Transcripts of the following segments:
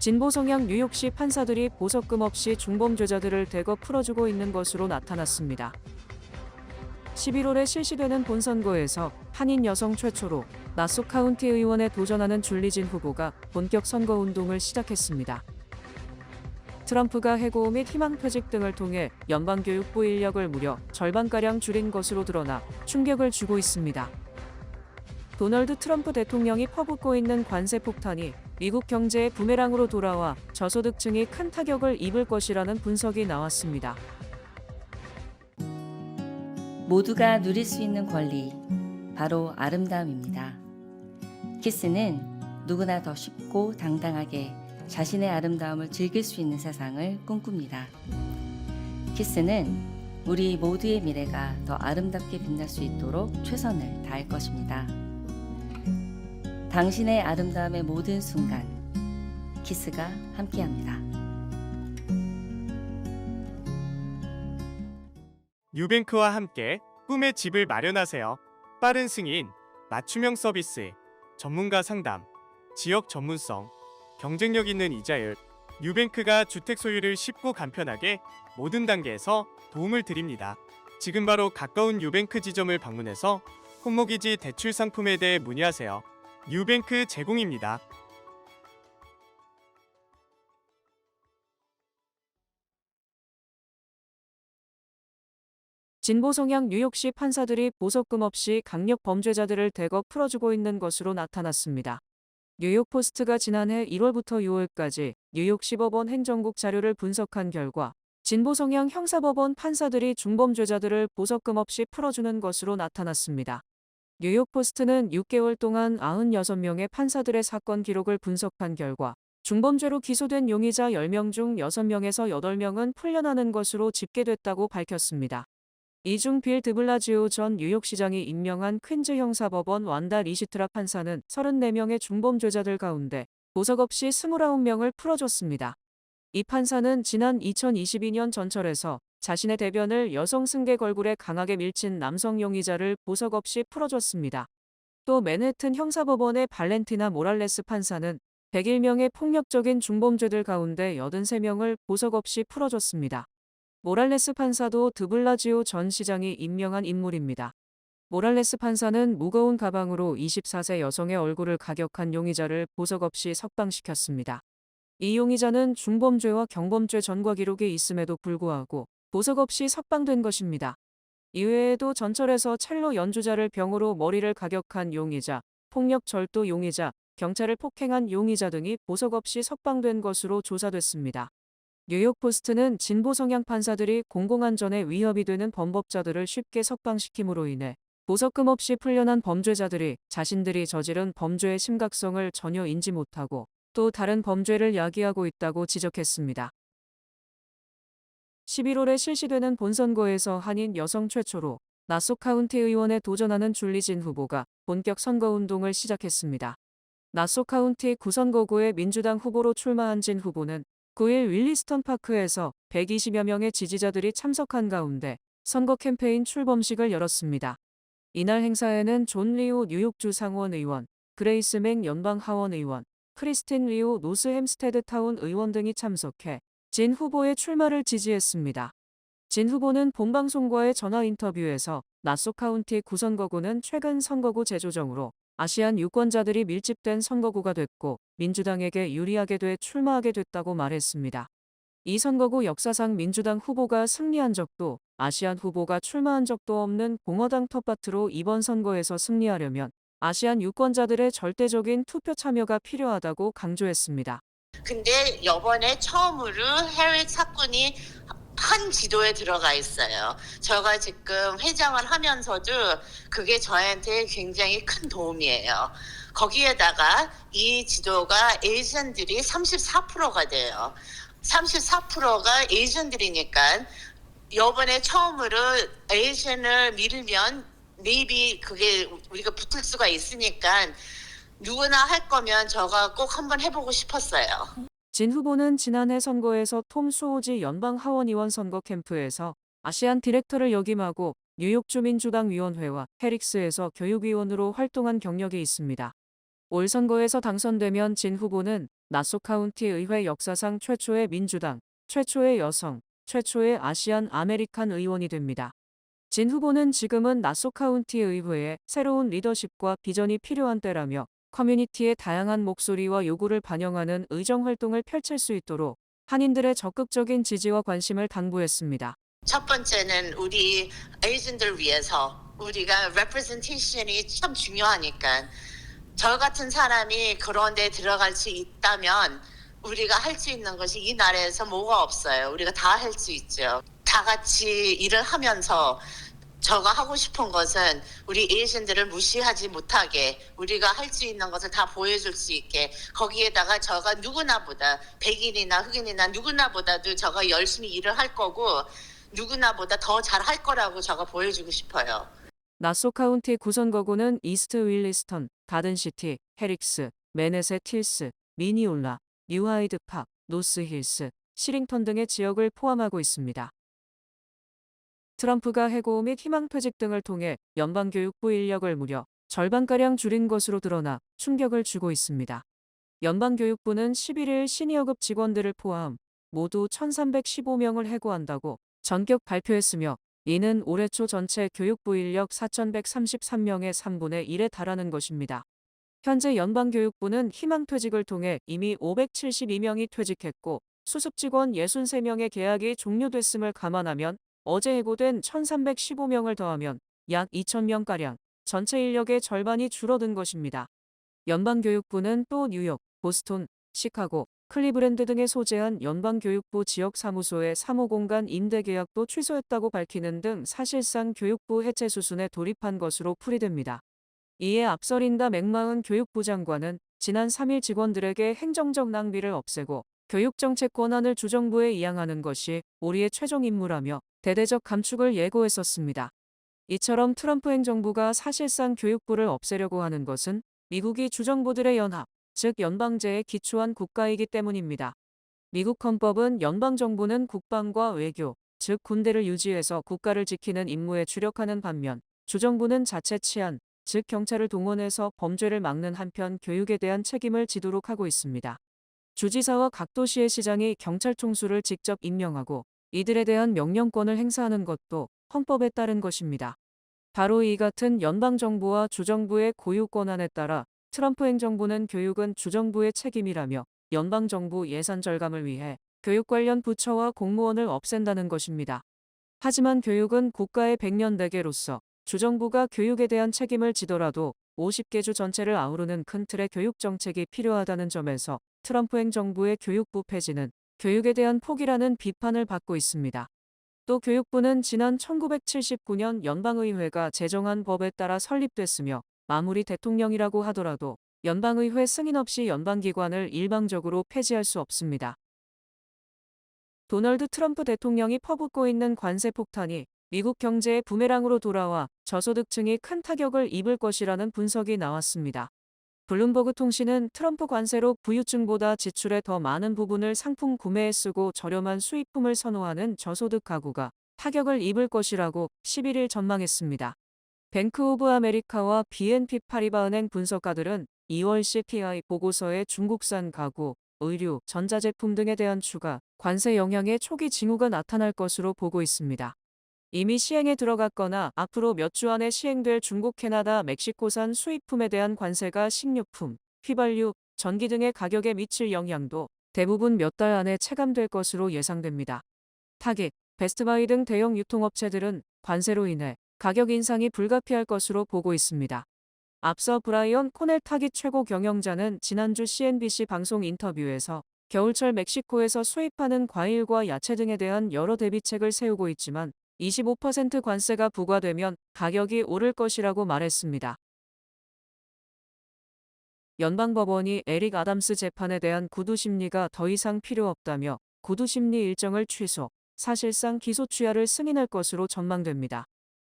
진보 성향 뉴욕시 판사들이 보석금 없이 중범죄자들을 대거 풀어주고 있는 것으로 나타났습니다. 11월에 실시되는 본선거에서 한인 여성 최초로 나소 카운티 의원에 도전하는 줄리진 후보가 본격 선거 운동을 시작했습니다. 트럼프가 해고 및 희망퇴직 등을 통해 연방교육부 인력을 무려 절반가량 줄인 것으로 드러나 충격을 주고 있습니다. 도널드 트럼프 대통령이 퍼붓고 있는 관세 폭탄이 미국 경제의 부메랑으로 돌아와 저소득층이 큰 타격을 입을 것이라는 분석이 나왔습니다. 모두가 누릴 수 있는 권리, 바로 아름다움입니다. 키스는 누구나 더 쉽고 당당하게 자신의 아름다움을 즐길 수 있는 세상을 꿈꿉니다. 키스는 우리 모두의 미래가 더 아름답게 빛날 수 있도록 최선을 다할 것입니다. 당신의 아름다움의 모든 순간, 키스가 함께합니다. 뉴뱅크와 함께 꿈의 집을 마련하세요. 빠른 승인, 맞춤형 서비스, 전문가 상담, 지역 전문성, 경쟁력 있는 이자율. 뉴뱅크가 주택 소유를 쉽고 간편하게 모든 단계에서 도움을 드립니다. 지금 바로 가까운 뉴뱅크 지점을 방문해서 홈모기지 대출 상품에 대해 문의하세요. 뉴뱅크 제공입니다. 진보 성향 뉴욕시 판사들이 보석금 없이 강력 범죄자들을 대거 풀어주고 있는 것으로 나타났습니다. 뉴욕포스트가 지난해 1월부터 6월까지 뉴욕시 법원 행정국 자료를 분석한 결과 진보 성향 형사법원 판사들이 중범죄자들을 보석금 없이 풀어주는 것으로 나타났습니다. 뉴욕포스트는 6개월 동안 96명의 판사들의 사건 기록을 분석한 결과 중범죄로 기소된 용의자 10명 중 6명에서 8명은 풀려나는 것으로 집계됐다고 밝혔습니다. 이 중 빌 드블라지오 전 뉴욕시장이 임명한 퀸즈 형사법원 완다 리시트라 판사는 34명의 중범죄자들 가운데 보석 없이 29명을 풀어줬습니다. 이 판사는 지난 2022년 전철에서 자신의 대변을 여성 승객 얼굴에 강하게 밀친 남성 용의자를 보석 없이 풀어줬습니다. 또 맨해튼 형사법원의 발렌티나 모랄레스 판사는 101명의 폭력적인 중범죄들 가운데 83명을 보석 없이 풀어줬습니다. 모랄레스 판사도 드블라지오 전 시장이 임명한 인물입니다. 모랄레스 판사는 무거운 가방으로 24세 여성의 얼굴을 가격한 용의자를 보석 없이 석방시켰습니다. 이 용의자는 중범죄와 경범죄 전과 기록이 있음에도 불구하고 보석 없이 석방된 것입니다. 이외에도 전철에서 첼로 연주자를 병으로 머리를 가격한 용의자, 폭력 절도 용의자, 경찰을 폭행한 용의자 등이 보석 없이 석방된 것으로 조사됐습니다. 뉴욕포스트는 진보 성향 판사들이 공공안전에 위협이 되는 범법자들을 쉽게 석방시킴으로 인해 보석금 없이 풀려난 범죄자들이 자신들이 저지른 범죄의 심각성을 전혀 인지 못하고 또 다른 범죄를 야기하고 있다고 지적했습니다. 11월에 실시되는 본선거에서 한인 여성 최초로 나소 카운티 의원에 도전하는 줄리진 후보가 본격 선거운동을 시작했습니다. 나소 카운티 구선거구의 민주당 후보로 출마한 진 후보는 9일 윌리스턴 파크에서 120여 명의 지지자들이 참석한 가운데 선거 캠페인 출범식을 열었습니다. 이날 행사에는 존 리오 뉴욕주 상원 의원, 그레이스 맥 연방 하원 의원, 크리스틴 리오 노스 햄스테드 타운 의원 등이 참석해 진 후보의 출마를 지지했습니다. 진 후보는 본방송과의 전화 인터뷰에서 나소 카운티 구선거구는 최근 선거구 재조정으로 아시안 유권자들이 밀집된 선거구가 됐고 민주당에게 유리하게 돼 출마하게 됐다고 말했습니다. 이 선거구 역사상 민주당 후보가 승리한 적도 아시안 후보가 출마한 적도 없는 공화당 텃밭으로 이번 선거에서 승리하려면 아시안 유권자들의 절대적인 투표 참여가 필요하다고 강조했습니다. 근데 이번에 처음으로 해외 사건이 한 지도에 들어가 있어요. 제가 지금 회장을 하면서도 그게 저한테 굉장히 큰 도움이에요. 거기에다가 이 지도가 에이전들이 34%가 돼요. 34%가 에이전들이니까 이번에 처음으로 에이전을 밀면 maybe 그게 우리가 붙을 수가 있으니까 누구나 할 거면 저가 꼭 한번 해보고 싶었어요. 진 후보는 지난해 선거에서 톰 수오지 연방 하원의원 선거 캠프에서 아시안 디렉터를 역임하고 뉴욕주 민주당 위원회와 해릭스에서 교육위원으로 활동한 경력이 있습니다. 올 선거에서 당선되면 진 후보는 나소 카운티 의회 역사상 최초의 민주당, 최초의 여성, 최초의 아시안 아메리칸 의원이 됩니다. 진 후보는 지금은 나소 카운티 의회에 새로운 리더십과 비전이 필요한 때라며 커뮤니티의 다양한 목소리와 요구를 반영하는 의정 활동을 펼칠 수 있도록 한인들의 적극적인 지지와 관심을 당부했습니다. 첫 번째는 우리 에이전들 위해서 우리가 representation이 참 중요하니까 저 같은 사람이 그런 데 들어갈 수 있다면 우리가 할 수 있는 것이 이 나라에서 뭐가 없어요. 우리가 다 할 수 있죠. 다 같이 일을 하면서 저가 하고 싶은 것은 우리 에이전들을 무시하지 못하게 우리가 할 수 있는 것을 다 보여줄 수 있게 거기에다가 저가 누구나보다 백인이나 흑인이나 누구나보다도 저가 열심히 일을 할 거고 누구나보다 더 잘할 거라고 저가 보여주고 싶어요. 나소 카운티 구선거구는 이스트 윌리스턴, 가든시티, 헤릭스, 매넷의 틸스, 미니올라, 뉴하이드 팍, 노스힐스, 시링턴 등의 지역을 포함하고 있습니다. 트럼프가 해고 및 희망퇴직 등을 통해 연방교육부 인력을 무려 절반가량 줄인 것으로 드러나 충격을 주고 있습니다. 연방교육부는 11일 시니어급 직원들을 포함 모두 1,315명을 해고한다고 전격 발표했으며 이는 올해 초 전체 교육부 인력 4,133명의 3분의 1에 달하는 것입니다. 현재 연방교육부는 희망퇴직을 통해 이미 572명이 퇴직했고 수습 직원 63명의 계약이 종료됐음을 감안하면 어제 해고된 1,315명을 더하면 약 2,000명가량 전체 인력의 절반이 줄어든 것입니다. 연방교육부는 또 뉴욕, 보스톤, 시카고, 클리브랜드 등에 소재한 연방교육부 지역사무소의 사무공간 임대 계약도 취소했다고 밝히는 등 사실상 교육부 해체 수순에 돌입한 것으로 풀이됩니다. 이에 앞서 린다 맥마흔 교육부 장관은 지난 3일 직원들에게 행정적 낭비를 없애고 교육정책 권한을 주정부에 이양하는 것이 우리의 최종 임무라며 대대적 감축을 예고했었습니다. 이처럼 트럼프 행정부가 사실상 교육부를 없애려고 하는 것은 미국이 주정부들의 연합, 즉 연방제에 기초한 국가이기 때문입니다. 미국 헌법은 연방정부는 국방과 외교, 즉 군대를 유지해서 국가를 지키는 임무에 주력하는 반면 주정부는 자체 치안, 즉 경찰을 동원해서 범죄를 막는 한편 교육에 대한 책임을 지도록 하고 있습니다. 주지사와 각 도시의 시장이 경찰 총수를 직접 임명하고 이들에 대한 명령권을 행사하는 것도 헌법에 따른 것입니다. 바로 이 같은 연방정부와 주정부의 고유 권한에 따라 트럼프 행정부는 교육은 주정부의 책임이라며 연방정부 예산 절감을 위해 교육 관련 부처와 공무원을 없앤다는 것입니다. 하지만 교육은 국가의 백년대계로서 주정부가 교육에 대한 책임을 지더라도 50개 주 전체를 아우르는 큰 틀의 교육 정책이 필요하다는 점에서 트럼프 행정부의 교육부 폐지는 교육에 대한 포기라는 비판을 받고 있습니다. 또 교육부는 지난 1979년 연방의회가 제정한 법에 따라 설립됐으며 아무리 대통령이라고 하더라도 연방의회 승인 없이 연방기관을 일방적으로 폐지할 수 없습니다. 도널드 트럼프 대통령이 퍼붓고 있는 관세 폭탄이 미국 경제의 부메랑으로 돌아와 저소득층이 큰 타격을 입을 것이라는 분석이 나왔습니다. 블룸버그 통신은 트럼프 관세로 부유층보다 지출의 더 많은 부분을 상품 구매에 쓰고 저렴한 수입품을 선호하는 저소득 가구가 타격을 입을 것이라고 11일 전망했습니다. 뱅크 오브 아메리카와 BNP 파리바 은행 분석가들은 2월 CPI 보고서에 중국산 가구, 의류, 전자제품 등에 대한 추가 관세 영향의 초기 징후가 나타날 것으로 보고 있습니다. 이미 시행에 들어갔거나 앞으로 몇 주 안에 시행될 중국, 캐나다, 멕시코산 수입품에 대한 관세가 식료품, 휘발유, 전기 등의 가격에 미칠 영향도 대부분 몇 달 안에 체감될 것으로 예상됩니다. 타깃, 베스트바이 등 대형 유통업체들은 관세로 인해 가격 인상이 불가피할 것으로 보고 있습니다. 앞서 브라이언 코넬 타깃 최고 경영자는 지난주 CNBC 방송 인터뷰에서 겨울철 멕시코에서 수입하는 과일과 야채 등에 대한 여러 대비책을 세우고 있지만 25% 관세가 부과되면 가격이 오를 것이라고 말했습니다. 연방법원이 에릭 아담스 재판에 대한 구두심리가 더 이상 필요 없다며 구두심리 일정을 취소, 사실상 기소취하를 승인할 것으로 전망됩니다.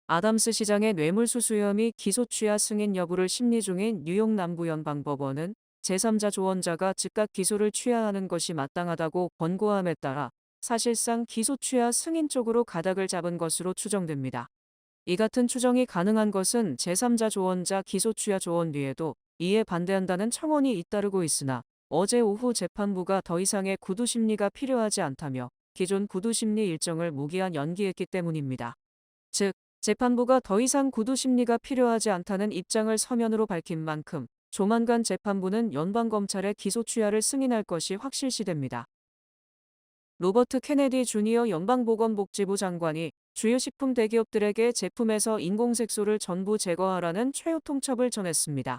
아담스 시장의 뇌물수수 혐의 기소취하 승인 여부를 심리 중인 뉴욕 남부연방법원은 제3자 조언자가 즉각 기소를 취하하는 것이 마땅하다고 권고함에 따라 사실상 기소취하 승인 쪽으로 가닥을 잡은 것으로 추정됩니다. 이 같은 추정이 가능한 것은 제3자 조언자 기소취하 조언 뒤에도 이에 반대한다는 청원이 잇따르고 있으나 어제 오후 재판부가 더 이상의 구두 심리가 필요하지 않다며 기존 구두 심리 일정을 무기한 연기했기 때문입니다. 즉, 재판부가 더 이상 구두 심리가 필요하지 않다는 입장을 서면으로 밝힌 만큼 조만간 재판부는 연방검찰의 기소 취하를 승인할 것이 확실시됩니다. 로버트 케네디 주니어 연방보건복지부 장관이 주요 식품 대기업들에게 제품에서 인공색소를 전부 제거하라는 최후 통첩을 전했습니다.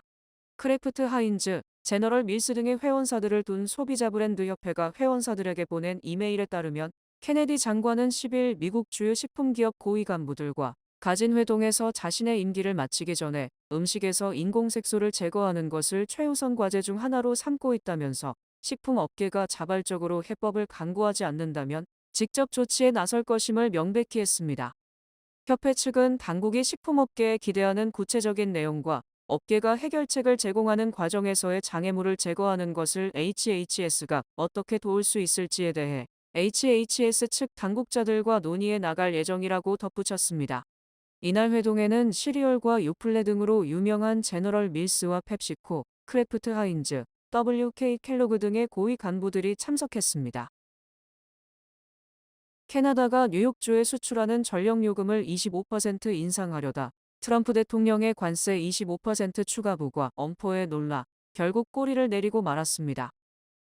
크래프트 하인즈, 제너럴 밀스 등의 회원사들을 둔 소비자 브랜드 협회가 회원사들에게 보낸 이메일에 따르면 케네디 장관은 10일 미국 주요 식품기업 고위 간부들과 가진 회동에서 자신의 임기를 마치기 전에 음식에서 인공색소를 제거하는 것을 최우선 과제 중 하나로 삼고 있다면서 식품업계가 자발적으로 해법을 강구하지 않는다면 직접 조치에 나설 것임을 명백히 했습니다. 협회 측은 당국이 식품업계에 기대하는 구체적인 내용과 업계가 해결책을 제공하는 과정에서의 장애물을 제거하는 것을 HHS가 어떻게 도울 수 있을지에 대해 HHS 측 당국자들과 논의해 나갈 예정이라고 덧붙였습니다. 이날 회동에는 시리얼과 요플레 등으로 유명한 제너럴 밀스와 펩시코, 크래프트 하인즈, WK 켈로그 등의 고위 간부들이 참석했습니다. 캐나다가 뉴욕주에 수출하는 전력요금을 25% 인상하려다 트럼프 대통령의 관세 25% 추가 부과 엄포에 놀라 결국 꼬리를 내리고 말았습니다.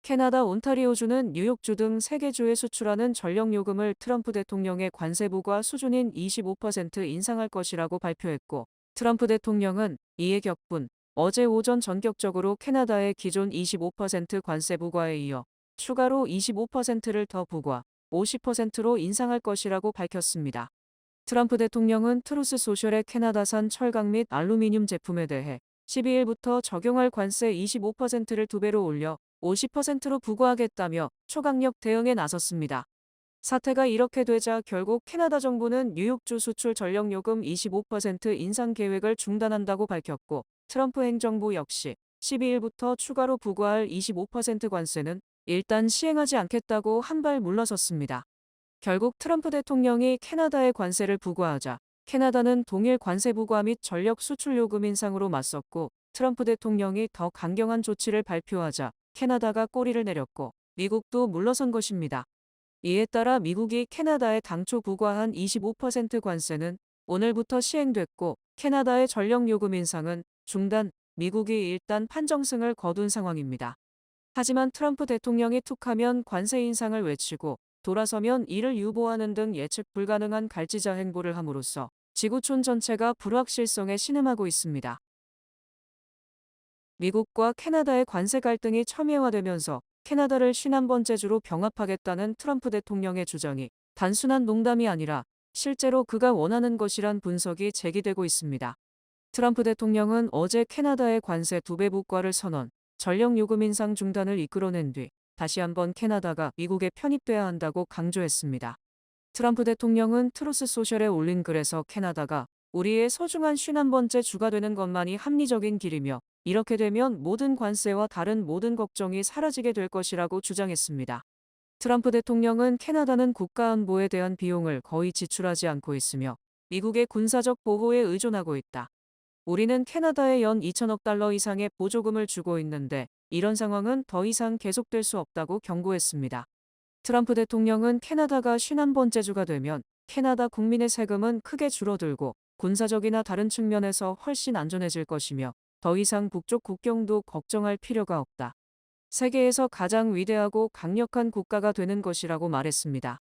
캐나다 온타리오주는 뉴욕주 등 3개 주에 수출하는 전력요금을 트럼프 대통령의 관세 부과 수준인 25% 인상할 것이라고 발표했고, 트럼프 대통령은 이에 격분, 어제 오전 전격적으로 캐나다의 기존 25% 관세 부과에 이어 추가로 25%를 더 부과 50%로 인상할 것이라고 밝혔습니다. 트럼프 대통령은 트루스 소셜의 캐나다산 철강 및 알루미늄 제품에 대해 12일부터 적용할 관세 25%를 2배로 올려 50%로 부과하겠다며 초강력 대응에 나섰습니다. 사태가 이렇게 되자 결국 캐나다 정부는 뉴욕주 수출 전력요금 25% 인상 계획을 중단한다고 밝혔고, 트럼프 행정부 역시 12일부터 추가로 부과할 25% 관세는 일단 시행하지 않겠다고 한 발 물러섰습니다. 결국 트럼프 대통령이 캐나다에 관세를 부과하자 캐나다는 동일 관세 부과 및 전력 수출 요금 인상으로 맞섰고, 트럼프 대통령이 더 강경한 조치를 발표하자 캐나다가 꼬리를 내렸고 미국도 물러선 것입니다. 이에 따라 미국이 캐나다에 당초 부과한 25% 관세는 오늘부터 시행됐고, 캐나다의 전력 요금 인상은 중단, 미국이 일단 판정승을 거둔 상황입니다. 하지만 트럼프 대통령이 툭하면 관세 인상을 외치고 돌아서면 이를 유보하는 등 예측 불가능한 갈지자 행보를 함으로써 지구촌 전체가 불확실성에 신음하고 있습니다. 미국과 캐나다의 관세 갈등이 첨예화되면서 캐나다를 51번째 주로 병합하겠다는 트럼프 대통령의 주장이 단순한 농담이 아니라 실제로 그가 원하는 것이란 분석이 제기되고 있습니다. 트럼프 대통령은 어제 캐나다의 관세 2배 부과를 선언, 전력 요금 인상 중단을 이끌어낸 뒤 다시 한번 캐나다가 미국에 편입돼야 한다고 강조했습니다. 트럼프 대통령은 트루스 소셜에 올린 글에서 캐나다가 우리의 소중한 51번째 주가 되는 것만이 합리적인 길이며, 이렇게 되면 모든 관세와 다른 모든 걱정이 사라지게 될 것이라고 주장했습니다. 트럼프 대통령은 캐나다는 국가안보에 대한 비용을 거의 지출하지 않고 있으며 미국의 군사적 보호에 의존하고 있다. 우리는 캐나다에 연 2천억 달러 이상의 보조금을 주고 있는데 이런 상황은 더 이상 계속될 수 없다고 경고했습니다. 트럼프 대통령은 캐나다가 51번째 주가 되면 캐나다 국민의 세금은 크게 줄어들고 군사적이나 다른 측면에서 훨씬 안전해질 것이며 더 이상 북쪽 국경도 걱정할 필요가 없다. 세계에서 가장 위대하고 강력한 국가가 되는 것이라고 말했습니다.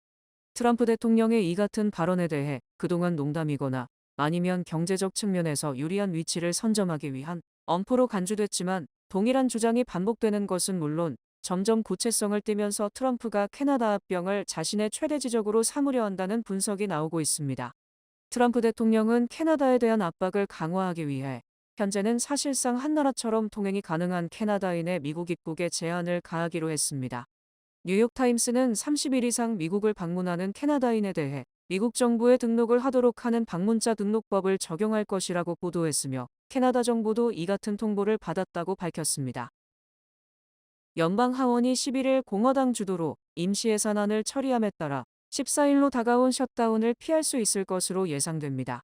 트럼프 대통령의 이 같은 발언에 대해 그동안 농담이거나 아니면 경제적 측면에서 유리한 위치를 선점하기 위한 엄포로 간주됐지만, 동일한 주장이 반복되는 것은 물론 점점 구체성을 띠면서 트럼프가 캐나다 합병을 자신의 최대 지적으로 삼으려 한다는 분석이 나오고 있습니다. 트럼프 대통령은 캐나다에 대한 압박을 강화하기 위해 현재는 사실상 한나라처럼 통행이 가능한 캐나다인의 미국 입국에 제한을 가하기로 했습니다. 뉴욕타임스는 30일 이상 미국을 방문하는 캐나다인에 대해 미국 정부에 등록을 하도록 하는 방문자 등록법을 적용할 것이라고 보도했으며, 캐나다 정부도 이 같은 통보를 받았다고 밝혔습니다. 연방 하원이 11일 공화당 주도로 임시 예산안을 처리함에 따라 14일로 다가온 셧다운을 피할 수 있을 것으로 예상됩니다.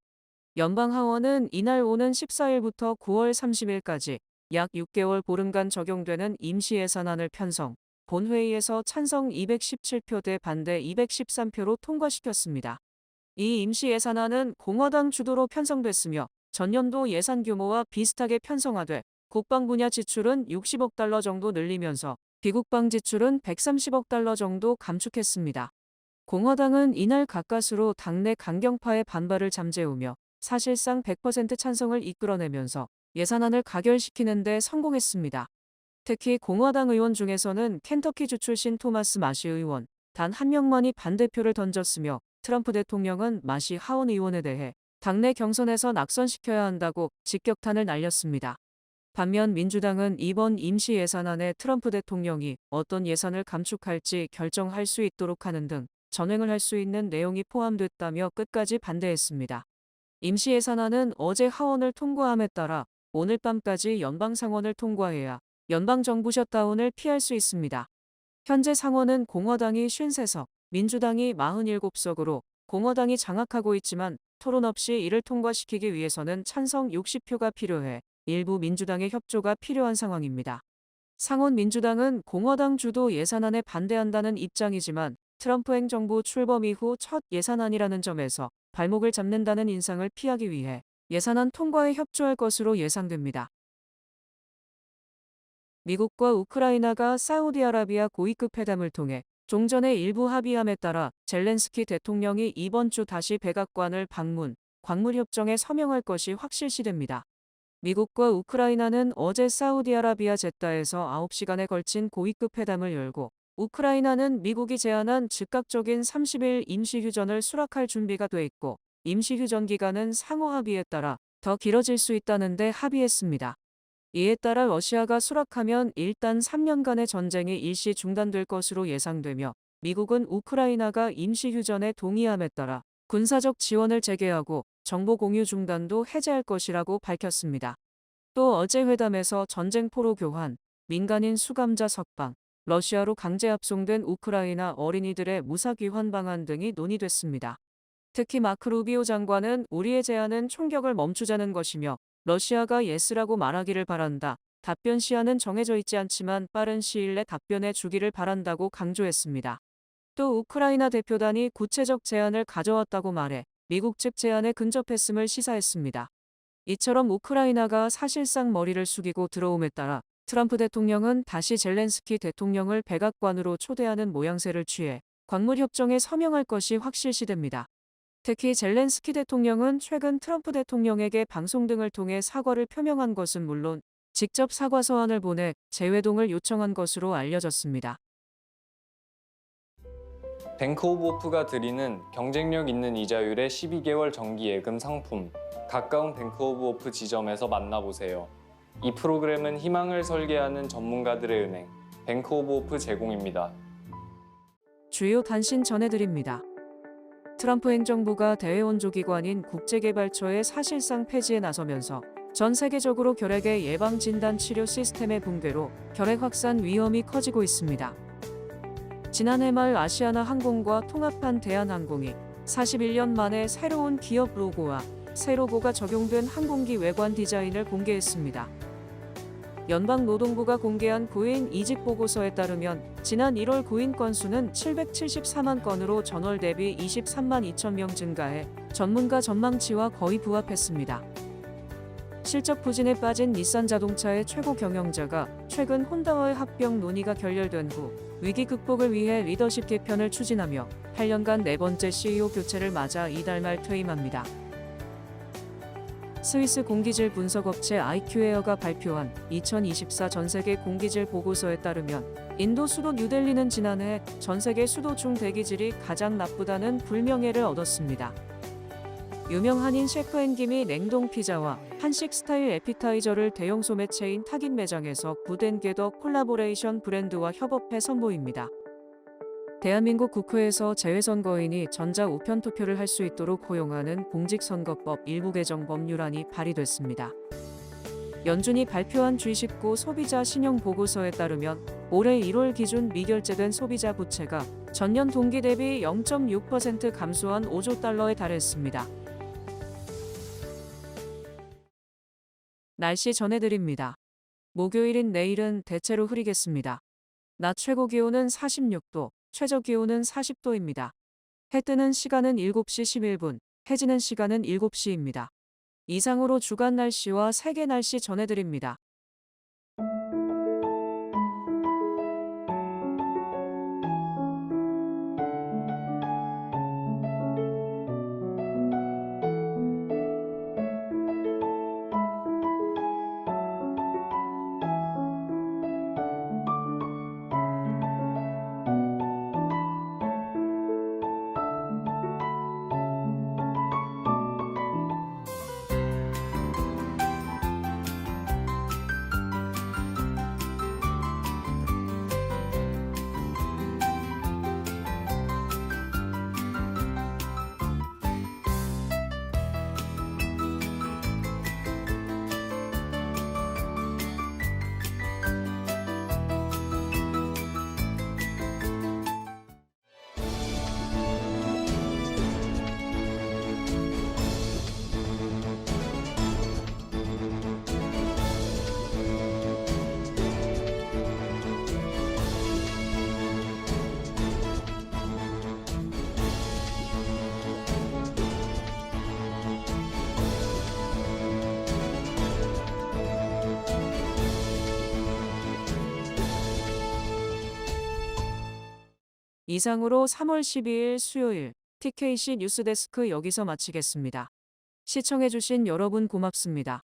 연방 하원은 이날 오는 14일부터 9월 30일까지 약 6개월 보름간 적용되는 임시 예산안을 편성, 본회의에서 찬성 217표 대 반대 213표로 통과시켰습니다. 이 임시 예산안은 공화당 주도로 편성됐으며 전년도 예산 규모와 비슷하게 편성하되 국방 분야 지출은 60억 달러 정도 늘리면서 비국방 지출은 130억 달러 정도 감축했습니다. 공화당은 이날 가까스로 당내 강경파의 반발을 잠재우며 사실상 100% 찬성을 이끌어내면서 예산안을 가결시키는 데 성공했습니다. 특히 공화당 의원 중에서는 켄터키주 출신 토마스 마시 의원 단 한 명만이 반대표를 던졌으며 트럼프 대통령은 마시 하원 의원에 대해 당내 경선에서 낙선시켜야 한다고 직격탄을 날렸습니다. 반면 민주당은 이번 임시 예산안에 트럼프 대통령이 어떤 예산을 감축할지 결정할 수 있도록 하는 등 전횡을 할 수 있는 내용이 포함됐다며 끝까지 반대했습니다. 임시 예산안은 어제 하원을 통과함에 따라 오늘 밤까지 연방 상원을 통과해야 연방 정부 셧다운을 피할 수 있습니다. 현재 상원은 공화당이 53석, 민주당이 47석으로 공화당이 장악하고 있지만 토론 없이 이를 통과시키기 위해서는 찬성 60표가 필요해 일부 민주당의 협조가 필요한 상황입니다. 상원 민주당은 공화당 주도 예산안에 반대한다는 입장이지만 트럼프 행정부 출범 이후 첫 예산안이라는 점에서 발목을 잡는다는 인상을 피하기 위해 예산안 통과에 협조할 것으로 예상됩니다. 미국과 우크라이나가 사우디아라비아 고위급 회담을 통해 종전의 일부 합의함에 따라 젤렌스키 대통령이 이번 주 다시 백악관을 방문, 광물협정에 서명할 것이 확실시됩니다. 미국과 우크라이나는 어제 사우디아라비아 제다에서 9시간에 걸친 고위급 회담을 열고 우크라이나는 미국이 제안한 즉각적인 30일 임시휴전을 수락할 준비가 돼 있고 임시휴전 기간은 상호 합의에 따라 더 길어질 수 있다는 데 합의했습니다. 이에 따라 러시아가 수락하면 일단 3년간의 전쟁이 일시 중단될 것으로 예상되며 미국은 우크라이나가 임시휴전에 동의함에 따라 군사적 지원을 재개하고 정보 공유 중단도 해제할 것이라고 밝혔습니다. 또 어제 회담에서 전쟁 포로 교환, 민간인 수감자 석방, 러시아로 강제 압송된 우크라이나 어린이들의 무사 귀환 방안 등이 논의됐습니다. 특히 마크 루비오 장관은 우리의 제안은 총격을 멈추자는 것이며 러시아가 예스라고 말하기를 바란다. 답변 시한은 정해져 있지 않지만 빠른 시일 내 답변해 주기를 바란다고 강조했습니다. 또 우크라이나 대표단이 구체적 제안을 가져왔다고 말해 미국 측 제안에 근접했음을 시사했습니다. 이처럼 우크라이나가 사실상 머리를 숙이고 들어옴에 따라 트럼프 대통령은 다시 젤렌스키 대통령을 백악관으로 초대하는 모양새를 취해 광물협정에 서명할 것이 확실시됩니다. 특히 젤렌스키 대통령은 최근 트럼프 대통령에게 방송 등을 통해 사과를 표명한 것은 물론 직접 사과 서한을 보내 재회동을 요청한 것으로 알려졌습니다. 뱅크 오브 호프가 드리는 경쟁력 있는 이자율의 12개월 정기 예금 상품, 가까운 뱅크 오브 호프 지점에서 만나보세요. 이 프로그램은 희망을 설계하는 전문가들의 은행, 뱅크 오브 호프 제공입니다. 주요 단신 전해드립니다. 트럼프 행정부가 대외원조기관인 국제개발처의 사실상 폐지에 나서면서 전 세계적으로 결핵의 예방 진단 치료 시스템의 붕괴로 결핵 확산 위험이 커지고 있습니다. 지난해 말 아시아나 항공과 통합한 대한항공이 41년 만에 새로운 기업 로고와 새 로고가 적용된 항공기 외관 디자인을 공개했습니다. 연방노동부가 공개한 구인 이직 보고서에 따르면 지난 1월 구인 건수는 774만 건으로 전월 대비 23만 2천 명 증가해 전문가 전망치와 거의 부합했습니다. 실적 부진에 빠진 닛산 자동차의 최고 경영자가 최근 혼다와의 합병 논의가 결렬된 후 위기 극복을 위해 리더십 개편을 추진하며 8년간 네 번째 CEO 교체를 맞아 이달 말 퇴임합니다. 스위스 공기질 분석업체 IQ에어가 발표한 2024 전세계 공기질 보고서에 따르면 인도 수도 뉴델리는 지난해 전세계 수도 중 대기질이 가장 나쁘다는 불명예를 얻었습니다. 유명 한인 셰프 앤김이 냉동 피자와 한식 스타일 에피타이저를 대형 소매체인 타깃 매장에서 굿앤게더 콜라보레이션 브랜드와 협업해 선보입니다. 대한민국 국회에서 재외선거인이 전자 우편 투표를 할 수 있도록 허용하는 공직선거법 일부 개정 법률안이 발의됐습니다. 연준이 발표한 G19 소비자 신용 보고서에 따르면 올해 1월 기준 미결제된 소비자 부채가 전년 동기 대비 0.6% 감소한 5조 달러에 달했습니다. 날씨 전해드립니다. 목요일인 내일은 대체로 흐리겠습니다. 낮 최고 기온은 46도, 최저 기온은 40도입니다. 해 뜨는 시간은 7시 11분, 해 지는 시간은 7시입니다. 이상으로 주간 날씨와 세계 날씨 전해드립니다. 이상으로 3월 12일 수요일 TKC 뉴스데스크 여기서 마치겠습니다. 시청해주신 여러분 고맙습니다.